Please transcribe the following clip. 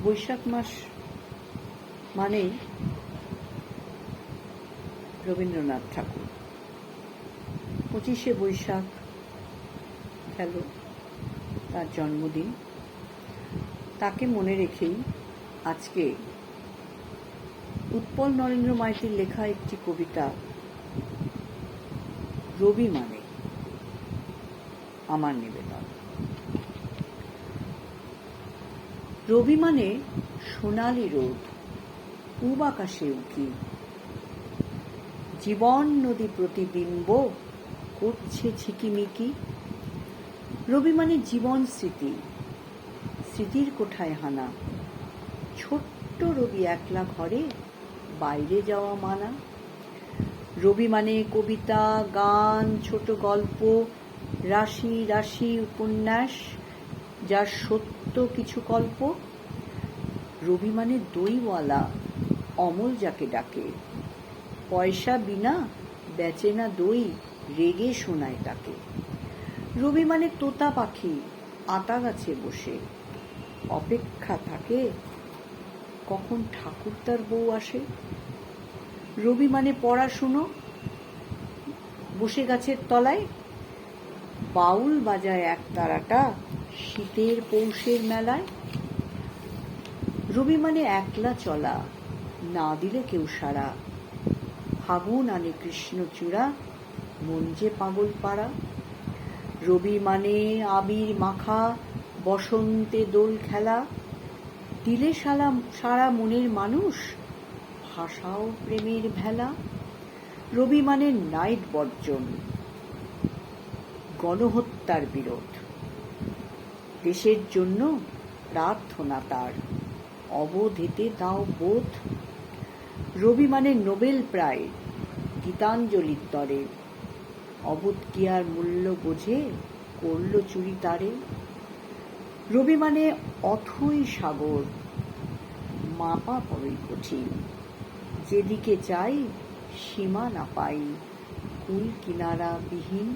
বৈশাখ মাস মানেই রবীন্দ্রনাথ ঠাকুর। 25শে বৈশাখ গেল, তার জন্মদিন। তাকে মনে রেখেই আজকে উৎপল নরেন্দ্র মাইতির লেখা একটি কবিতা, রবি মানে আমার নিবেদন। রবি মানে সোনালি রোদ, পূব আকাশে উকি, জীবন নদী প্রতিবিম্ব করছে ঝিকিমিকি। রবি মানে জীবন স্মৃতি, স্মৃতির কোঠায় হানা, ছোট্ট রবি একলা ঘরে, বাইরে যাওয়া মানা। রবি মানে কবিতা, গান, ছোট গল্প, রাশি রাশি উপন্যাস, যার সত্য কিছু কল্প। রবি মানে দইওয়ালা, অমল যাকে ডাকে, পয়সা বিনা বেচে না দই, রেগে শোনায় তাকে। রবি মানে তোতা পাখি, আতা গাছে বসে অপেক্ষা থাকে কখন ঠাকুর তার বউ আসে। রবি মানে পড়াশুনো, বসে গাছের তলায় বাউল বাজায় এক তারাটা শীতের পৌষের মেলায়। রবি মানে একলা চলা, না দিলে কেউ সাড়া, ফাগুন আনে কৃষ্ণচূড়া, মন যে পাগল পাড়া। রবি মানে আবির মাখা, বসন্তে দোল খেলা, দিলে সারা মনের মানুষ, ভাষাও প্রেমের ভেলা। রবি মানে নাইট বর্জন, গণহত্যার বিরোধ, দেশের জন্য প্রার্থনা তার, অবোধেতে দাও বোধ। রবি মানে নোবেল প্রাইজ, গীতাঞ্জলির তরে, অবোধ কি আর মূল্য বোঝে, করল চুরি তারে। রবি মানে অথই সাগর, মাপা বড়ই কঠিন, যেদিকে চাই সীমা না পাই, কুল কিনারা বিহীন।